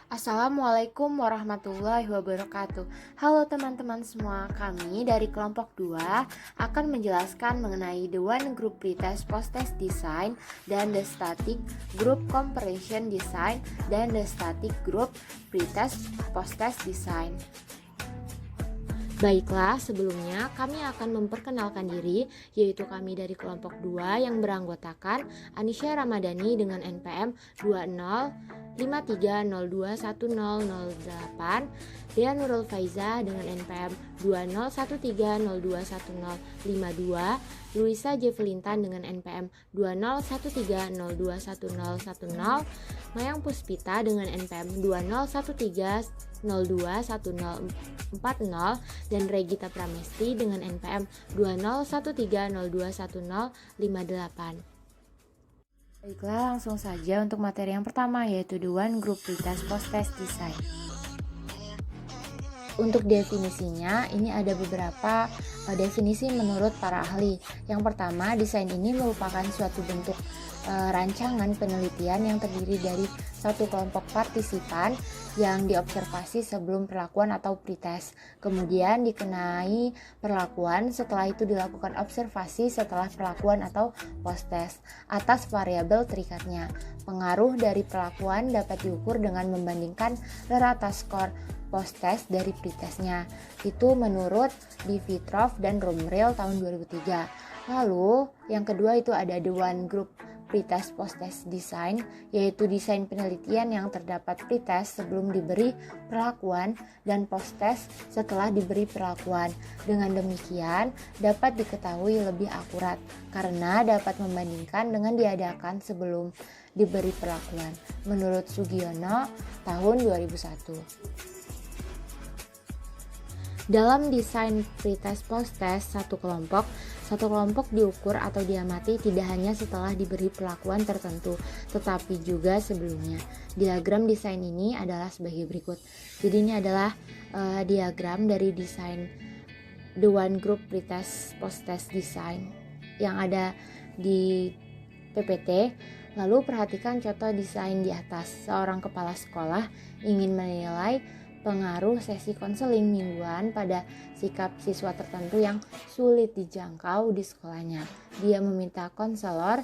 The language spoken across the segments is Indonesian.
Assalamualaikum warahmatullahi wabarakatuh. Halo teman-teman semua, kami dari kelompok 2 akan menjelaskan mengenai the one group pretest post-test design dan the static group comparison design dan the static group pretest post-test design. Baiklah, sebelumnya kami akan memperkenalkan diri, yaitu kami dari kelompok 2 yang beranggotakan Anisya Ramadhani dengan NPM 2053021008, Dea Nurul Faiza dengan NPM 2013021052, Luisa Jevelintan dengan NPM 2013021010, Mayang Puspita dengan NPM 2013021040, dan Regita Pramesti dengan NPM 2013021058. Baiklah, langsung saja untuk materi yang pertama, yaitu the one group pretest post-test design. Untuk definisinya, ini ada beberapa definisi menurut para ahli. Yang pertama, desain ini merupakan suatu bentuk rancangan penelitian yang terdiri dari satu kelompok partisipan yang diobservasi sebelum perlakuan atau pretest. Kemudian dikenai perlakuan, setelah itu dilakukan observasi setelah perlakuan atau post-test atas variabel terikatnya. Pengaruh dari perlakuan dapat diukur dengan membandingkan rata skor post-test dari pretestnya. Itu menurut Dimitrov dan Romrel tahun 2003. Lalu yang kedua itu ada the one group pretest post-test design, yaitu desain penelitian yang terdapat pretest sebelum diberi perlakuan dan post-test setelah diberi perlakuan. Dengan demikian dapat diketahui lebih akurat karena dapat membandingkan dengan diadakan sebelum diberi perlakuan. Menurut Sugiono tahun 2001. Dalam desain pretest post-test satu kelompok diukur atau diamati tidak hanya setelah diberi perlakuan tertentu, tetapi juga sebelumnya. Diagram desain ini adalah sebagai berikut. Jadi ini adalah diagram dari desain the one group pretest post-test design yang ada di PPT. Lalu perhatikan contoh desain di atas. Seorang kepala sekolah ingin menilai pengaruh sesi konseling mingguan pada sikap siswa tertentu yang sulit dijangkau di sekolahnya. Dia meminta konselor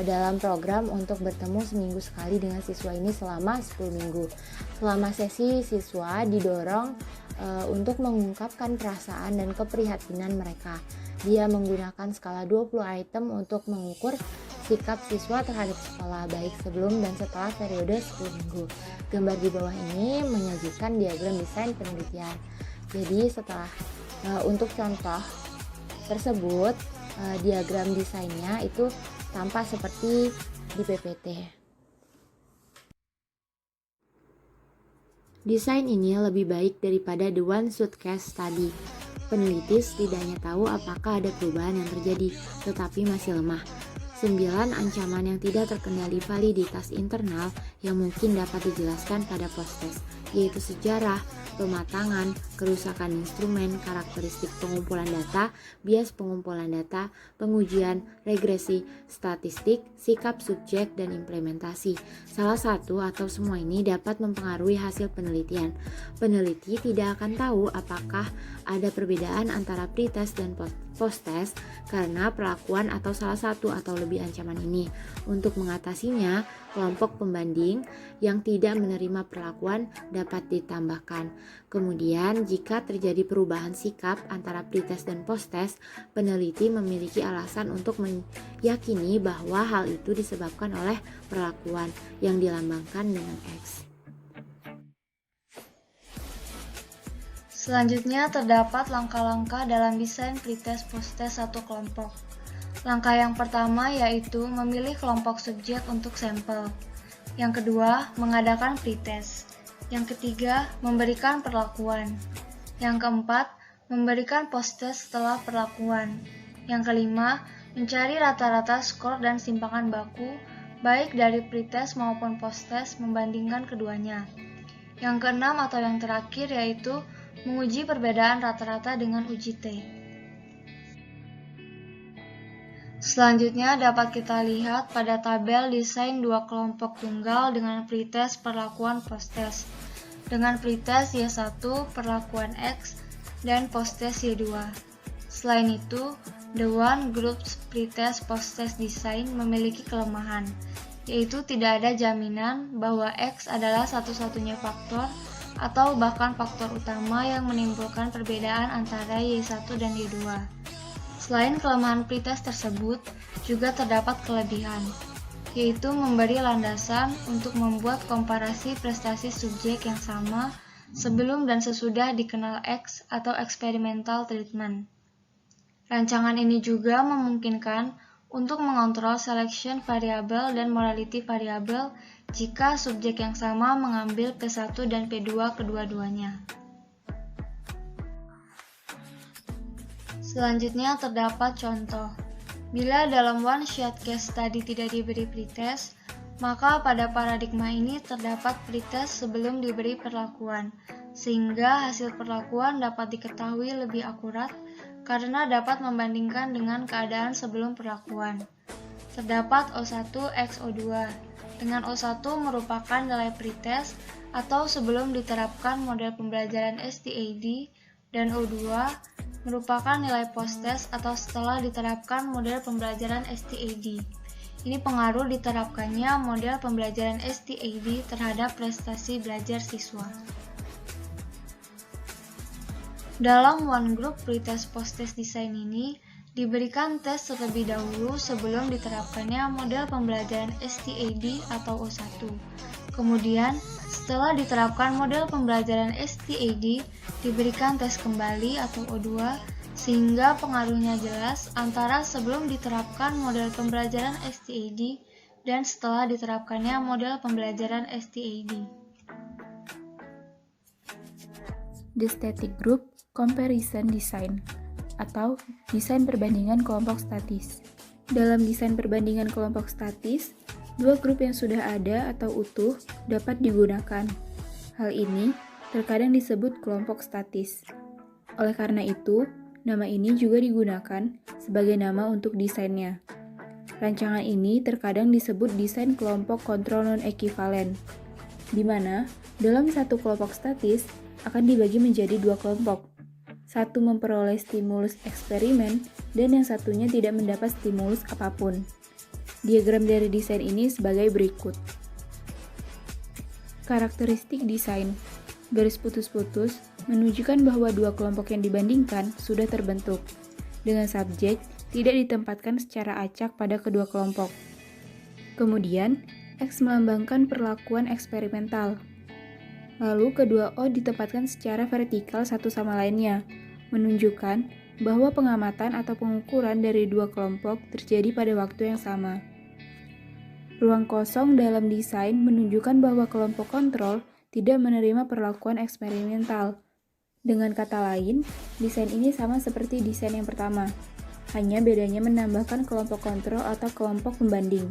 dalam program untuk bertemu seminggu sekali dengan siswa ini selama 10 minggu. Selama sesi, siswa didorong untuk mengungkapkan perasaan dan keprihatinan mereka. Dia menggunakan skala 20 item untuk mengukur sikap siswa terhadap sekolah, baik sebelum dan setelah periode 10 minggu. Gambar di bawah ini menyajikan diagram desain penelitian. Jadi setelah untuk contoh tersebut, diagram desainnya itu tampak seperti di PPT. Desain ini lebih baik daripada the one shot case study. Peneliti setidaknya tahu apakah ada perubahan yang terjadi, tetapi masih lemah. 9 ancaman yang tidak terkendali validitas internal yang mungkin dapat dijelaskan pada post-test, yaitu sejarah, pematangan, kerusakan instrumen, karakteristik pengumpulan data, bias pengumpulan data, pengujian, regresi, statistik, sikap subjek, dan implementasi. Salah satu atau semua ini dapat mempengaruhi hasil penelitian. Peneliti tidak akan tahu apakah ada perbedaan antara pretest dan post-test karena perlakuan atau salah satu atau lebih ancaman ini. Untuk mengatasinya, kelompok pembanding yang tidak menerima perlakuan dapat ditambahkan. Kemudian, jika terjadi perubahan sikap antara pretest dan post-test, peneliti memiliki alasan untuk meyakini bahwa hal itu disebabkan oleh perlakuan yang dilambangkan dengan X. Selanjutnya terdapat langkah-langkah dalam desain pretest post-test satu kelompok. Langkah yang pertama yaitu memilih kelompok subjek untuk sampel. Yang kedua, mengadakan pretest. Yang ketiga, memberikan perlakuan. Yang keempat, memberikan post-test setelah perlakuan. Yang kelima, mencari rata-rata skor dan simpangan baku, baik dari pretest maupun post-test membandingkan keduanya. Yang keenam atau yang terakhir yaitu menguji perbedaan rata-rata dengan uji T. Selanjutnya dapat kita lihat pada tabel desain dua kelompok tunggal dengan pretest perlakuan posttest. Dengan pretest Y1 perlakuan X dan posttest Y2. Selain itu, the one group pretest posttest design memiliki kelemahan, yaitu tidak ada jaminan bahwa X adalah satu-satunya faktor atau bahkan faktor utama yang menimbulkan perbedaan antara Y1 dan Y2. Selain kelemahan pretest tersebut, juga terdapat kelebihan, yaitu memberi landasan untuk membuat komparasi prestasi subjek yang sama sebelum dan sesudah dikenal X atau experimental treatment. Rancangan ini juga memungkinkan untuk mengontrol selection variable dan morality variable jika subjek yang sama mengambil P1 dan P2 kedua-duanya. Selanjutnya terdapat contoh. Bila dalam one shot case study tidak diberi pretest, maka pada paradigma ini terdapat pretest sebelum diberi perlakuan, sehingga hasil perlakuan dapat diketahui lebih akurat karena dapat membandingkan dengan keadaan sebelum perlakuan. Terdapat O1 x O2, dengan O1 merupakan nilai pretest atau sebelum diterapkan model pembelajaran STAD, dan O2 merupakan nilai posttest atau setelah diterapkan model pembelajaran STAD. Ini pengaruh diterapkannya model pembelajaran STAD terhadap prestasi belajar siswa. Dalam one group pretest posttest design ini, diberikan tes terlebih dahulu sebelum diterapkannya model pembelajaran STAD atau O1. Kemudian, setelah diterapkan model pembelajaran STAD, diberikan tes kembali atau O2, sehingga pengaruhnya jelas antara sebelum diterapkan model pembelajaran STAD dan setelah diterapkannya model pembelajaran STAD. The Static Group Comparison Design atau desain perbandingan kelompok statis. Dalam desain perbandingan kelompok statis, dua grup yang sudah ada atau utuh dapat digunakan. Hal ini terkadang disebut kelompok statis. Oleh karena itu, nama ini juga digunakan sebagai nama untuk desainnya. Rancangan ini terkadang disebut desain kelompok kontrol non-ekivalen, di mana dalam satu kelompok statis akan dibagi menjadi dua kelompok. Satu memperoleh stimulus eksperimen dan yang satunya tidak mendapat stimulus apapun. Diagram dari desain ini sebagai berikut. Karakteristik desain. Garis putus-putus menunjukkan bahwa dua kelompok yang dibandingkan sudah terbentuk, dengan subjek tidak ditempatkan secara acak pada kedua kelompok. Kemudian, X melambangkan perlakuan eksperimental. Lalu kedua O ditempatkan secara vertikal satu sama lainnya, menunjukkan bahwa pengamatan atau pengukuran dari dua kelompok terjadi pada waktu yang sama. Ruang kosong dalam desain menunjukkan bahwa kelompok kontrol tidak menerima perlakuan eksperimental. Dengan kata lain, desain ini sama seperti desain yang pertama, hanya bedanya menambahkan kelompok kontrol atau kelompok pembanding,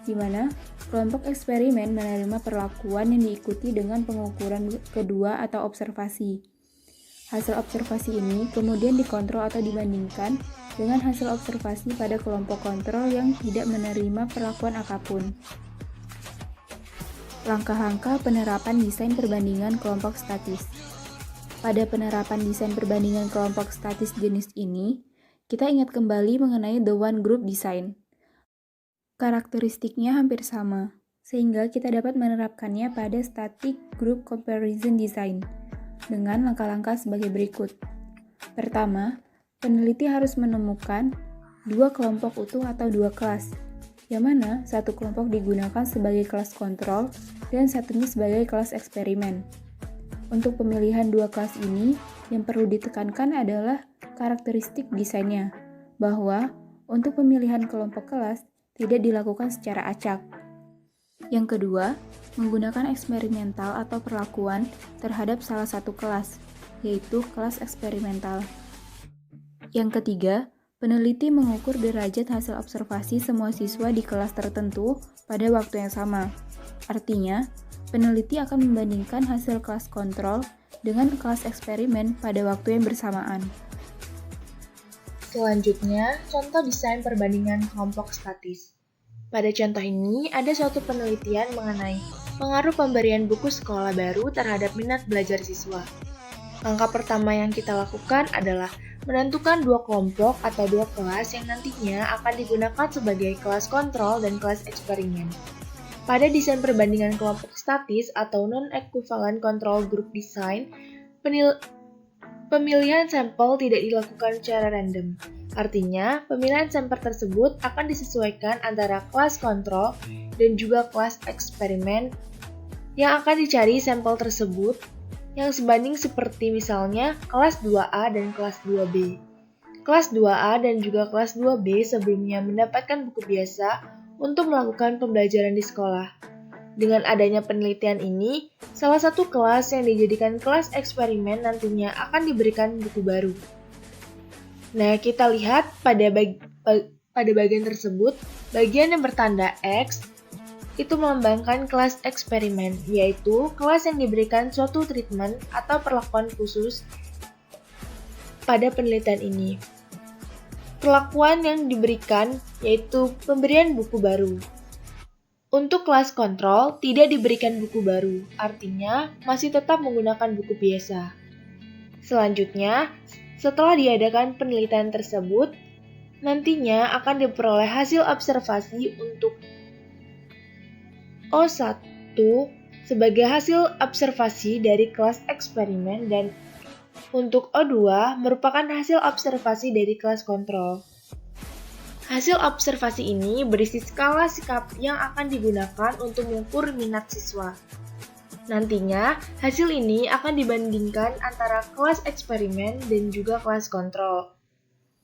di mana kelompok eksperimen menerima perlakuan yang diikuti dengan pengukuran kedua atau observasi. Hasil observasi ini kemudian dikontrol atau dibandingkan dengan hasil observasi pada kelompok kontrol yang tidak menerima perlakuan apapun. Langkah-langkah penerapan desain perbandingan kelompok statis. Pada penerapan desain perbandingan kelompok statis jenis ini, kita ingat kembali mengenai the one group design. Karakteristiknya hampir sama, sehingga kita dapat menerapkannya pada static group comparison design dengan langkah-langkah sebagai berikut. Pertama, peneliti harus menemukan dua kelompok utuh atau dua kelas, yang mana satu kelompok digunakan sebagai kelas kontrol dan satunya sebagai kelas eksperimen. Untuk pemilihan dua kelas ini, yang perlu ditekankan adalah karakteristik desainnya, bahwa untuk pemilihan kelompok kelas tidak dilakukan secara acak. Yang kedua, menggunakan eksperimental atau perlakuan terhadap salah satu kelas, yaitu kelas eksperimental. Yang ketiga, peneliti mengukur derajat hasil observasi semua siswa di kelas tertentu pada waktu yang sama. Artinya, peneliti akan membandingkan hasil kelas kontrol dengan kelas eksperimen pada waktu yang bersamaan. Selanjutnya, contoh desain perbandingan kelompok statis. Pada contoh ini, ada suatu penelitian mengenai pengaruh pemberian buku sekolah baru terhadap minat belajar siswa. Langkah pertama yang kita lakukan adalah menentukan dua kelompok atau dua kelas yang nantinya akan digunakan sebagai kelas kontrol dan kelas eksperimen. Pada desain perbandingan kelompok statis atau non-equivalent control group design, pemilihan sampel tidak dilakukan secara random. Artinya, pemilihan sampel tersebut akan disesuaikan antara kelas kontrol dan juga kelas eksperimen yang akan dicari sampel tersebut yang sebanding seperti misalnya kelas 2A dan kelas 2B. Kelas 2A dan juga kelas 2B sebelumnya mendapatkan buku biasa untuk melakukan pembelajaran di sekolah. Dengan adanya penelitian ini, salah satu kelas yang dijadikan kelas eksperimen nantinya akan diberikan buku baru. Nah, kita lihat pada bagian tersebut, bagian yang bertanda X itu melambangkan kelas eksperimen, yaitu kelas yang diberikan suatu treatment atau perlakuan khusus pada penelitian ini. Perlakuan yang diberikan yaitu pemberian buku baru. Untuk kelas kontrol, tidak diberikan buku baru, artinya masih tetap menggunakan buku biasa. Selanjutnya, setelah diadakan penelitian tersebut, nantinya akan diperoleh hasil observasi untuk O1 sebagai hasil observasi dari kelas eksperimen dan untuk O2 merupakan hasil observasi dari kelas kontrol. Hasil observasi ini berisi skala sikap yang akan digunakan untuk mengukur minat siswa. Nantinya, hasil ini akan dibandingkan antara kelas eksperimen dan juga kelas kontrol.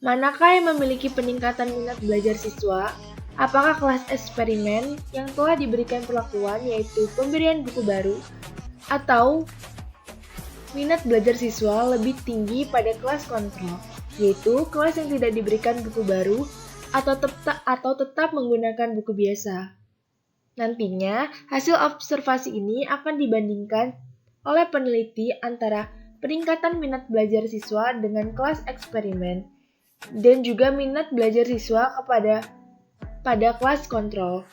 Manakah yang memiliki peningkatan minat belajar siswa? Apakah kelas eksperimen yang telah diberikan perlakuan yaitu pemberian buku baru atau minat belajar siswa lebih tinggi pada kelas kontrol, yaitu kelas yang tidak diberikan buku baru atau tetap menggunakan buku biasa. Nantinya, hasil observasi ini akan dibandingkan oleh peneliti antara peningkatan minat belajar siswa dengan kelas eksperimen dan juga minat belajar siswa pada kelas kontrol.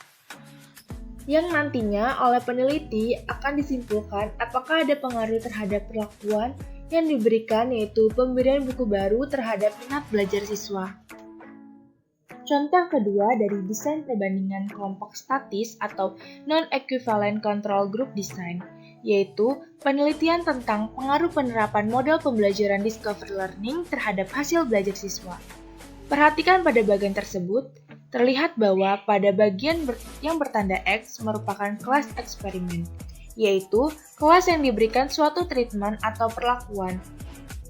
Yang nantinya oleh peneliti akan disimpulkan apakah ada pengaruh terhadap perlakuan yang diberikan yaitu pemberian buku baru terhadap minat belajar siswa. Contoh kedua dari desain perbandingan kelompok statis atau non-equivalent control group design, yaitu penelitian tentang pengaruh penerapan model pembelajaran discovery learning terhadap hasil belajar siswa. Perhatikan pada bagian tersebut, terlihat bahwa pada bagian yang bertanda X merupakan kelas eksperimen, yaitu kelas yang diberikan suatu treatment atau perlakuan,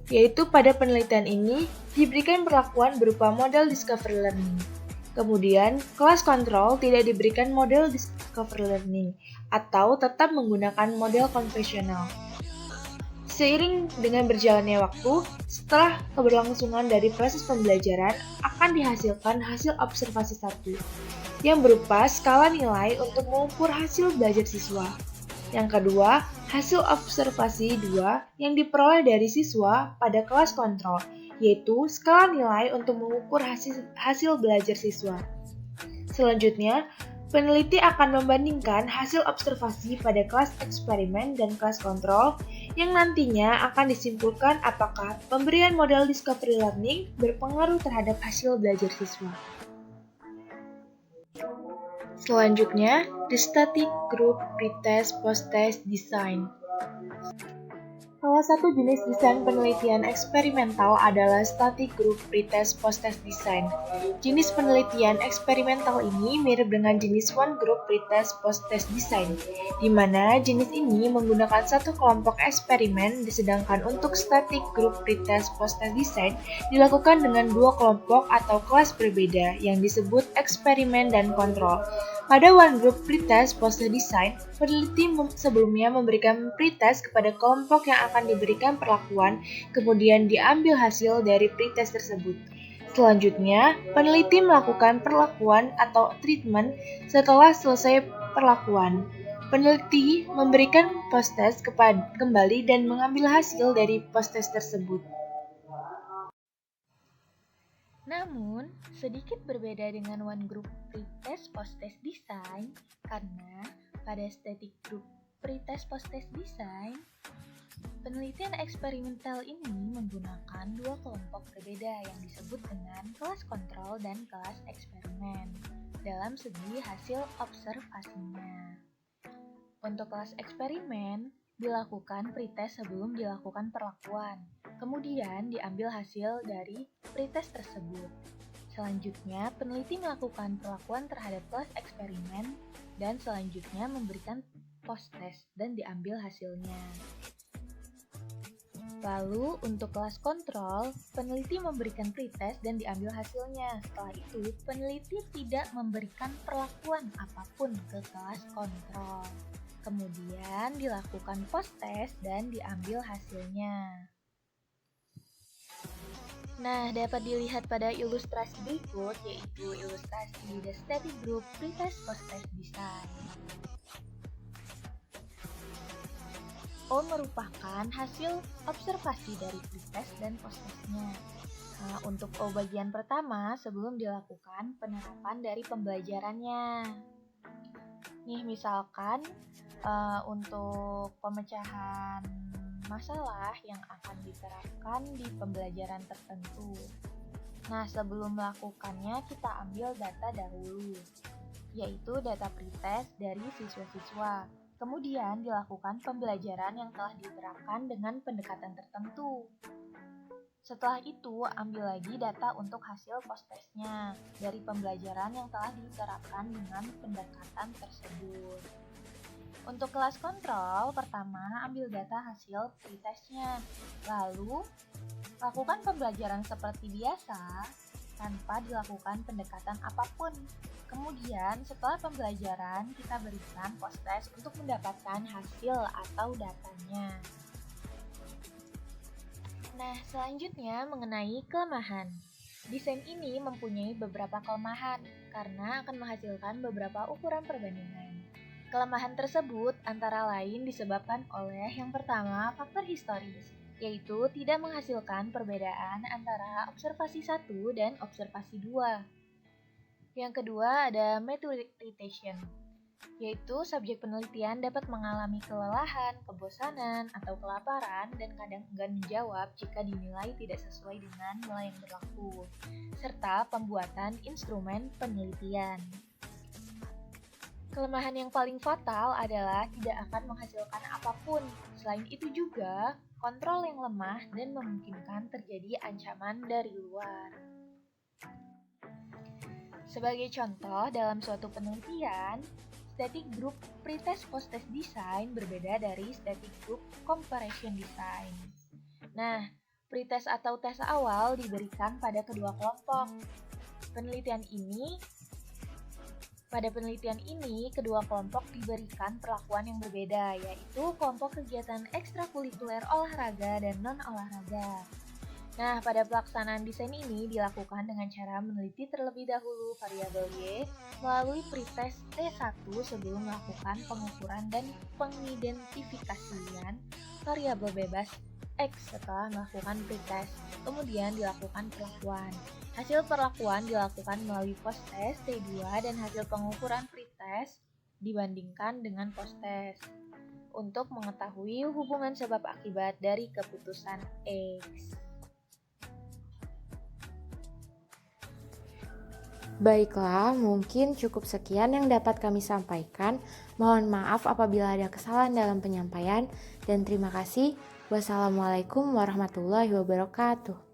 yaitu pada penelitian ini diberikan perlakuan berupa model discovery learning. Kemudian, kelas kontrol tidak diberikan model discovery learning atau tetap menggunakan model konvensional. Seiring dengan berjalannya waktu, setelah keberlangsungan dari proses pembelajaran akan dihasilkan hasil observasi 1 yang berupa skala nilai untuk mengukur hasil belajar siswa. Yang kedua, hasil observasi 2 yang diperoleh dari siswa pada kelas kontrol, yaitu skala nilai untuk mengukur hasil belajar siswa. Selanjutnya, peneliti akan membandingkan hasil observasi pada kelas eksperimen dan kelas kontrol yang nantinya akan disimpulkan apakah pemberian model discovery learning berpengaruh terhadap hasil belajar siswa. Selanjutnya, the static group pretest post-test design. Salah satu jenis desain penelitian eksperimental adalah static group pretest post-test design. Jenis penelitian eksperimental ini mirip dengan jenis one group pretest post-test design, di mana jenis ini menggunakan satu kelompok eksperimen, sedangkan untuk static group pretest post-test design dilakukan dengan dua kelompok atau kelas berbeda yang disebut eksperimen dan kontrol. Pada one group pretest post-test design, peneliti sebelumnya memberikan pretest kepada kelompok yang akan diberikan perlakuan, kemudian diambil hasil dari pretest tersebut. Selanjutnya, peneliti melakukan perlakuan atau treatment setelah selesai perlakuan. Peneliti memberikan post-test kembali dan mengambil hasil dari post-test tersebut. Namun, sedikit berbeda dengan one group pretest post-test design karena pada static group pretest post-test design, penelitian eksperimental ini menggunakan dua kelompok berbeda yang disebut dengan kelas kontrol dan kelas eksperimen dalam segi hasil observasinya. Untuk kelas eksperimen, dilakukan pretest sebelum dilakukan perlakuan. Kemudian diambil hasil dari pretest tersebut. Selanjutnya, peneliti melakukan perlakuan terhadap kelas eksperimen dan selanjutnya memberikan post-test dan diambil hasilnya. Lalu, untuk kelas kontrol, peneliti memberikan pretest dan diambil hasilnya. Setelah itu, peneliti tidak memberikan perlakuan apapun ke kelas kontrol. Kemudian dilakukan post-test dan diambil hasilnya. Nah, dapat dilihat pada ilustrasi berikut, yaitu ilustrasi the static group pretest post-test design. O merupakan hasil observasi dari pretest dan post-testnya. Nah, untuk O bagian pertama sebelum dilakukan penerapan dari pembelajarannya. Nih, misalkan untuk pemecahan masalah yang akan diterapkan di pembelajaran tertentu. Nah, sebelum melakukannya kita ambil data dahulu, yaitu data pretest dari siswa-siswa. Kemudian dilakukan pembelajaran yang telah diterapkan dengan pendekatan tertentu. Setelah itu, ambil lagi data untuk hasil post-testnya dari pembelajaran yang telah diterapkan dengan pendekatan tersebut. Untuk kelas kontrol, pertama ambil data hasil pretestnya, lalu lakukan pembelajaran seperti biasa tanpa dilakukan pendekatan apapun. Kemudian setelah pembelajaran kita berikan post-test untuk mendapatkan hasil atau datanya. Nah, selanjutnya mengenai kelemahan. Desain ini mempunyai beberapa kelemahan karena akan menghasilkan beberapa ukuran perbandingan. Kelemahan tersebut antara lain disebabkan oleh yang pertama faktor historis, yaitu tidak menghasilkan perbedaan antara observasi 1 dan observasi 2. Yang kedua ada method-irritation, yaitu subjek penelitian dapat mengalami kelelahan, kebosanan, atau kelaparan dan kadang enggan menjawab jika dinilai tidak sesuai dengan nilai yang berlaku, serta pembuatan instrumen penelitian. Kelemahan yang paling fatal adalah tidak akan menghasilkan apapun. Selain itu juga, kontrol yang lemah dan memungkinkan terjadi ancaman dari luar. Sebagai contoh, dalam suatu penelitian, static group pretest post-test design berbeda dari static group comparison design. Nah, pretest atau tes awal diberikan pada kedua kelompok. Pada penelitian ini, kedua kelompok diberikan perlakuan yang berbeda, yaitu kelompok kegiatan ekstrakurikuler olahraga dan non-olahraga. Nah, pada pelaksanaan desain ini dilakukan dengan cara meneliti terlebih dahulu variabel Y melalui pretest T1 sebelum melakukan pengukuran dan pengidentifikasian variabel bebas X setelah melakukan pretest. Kemudian dilakukan perlakuan. Hasil perlakuan dilakukan melalui post-test T2 dan hasil pengukuran pretest dibandingkan dengan post-test untuk mengetahui hubungan sebab akibat dari keputusan X. Baiklah, mungkin cukup sekian yang dapat kami sampaikan. Mohon maaf apabila ada kesalahan dalam penyampaian dan terima kasih. Wassalamualaikum warahmatullahi wabarakatuh.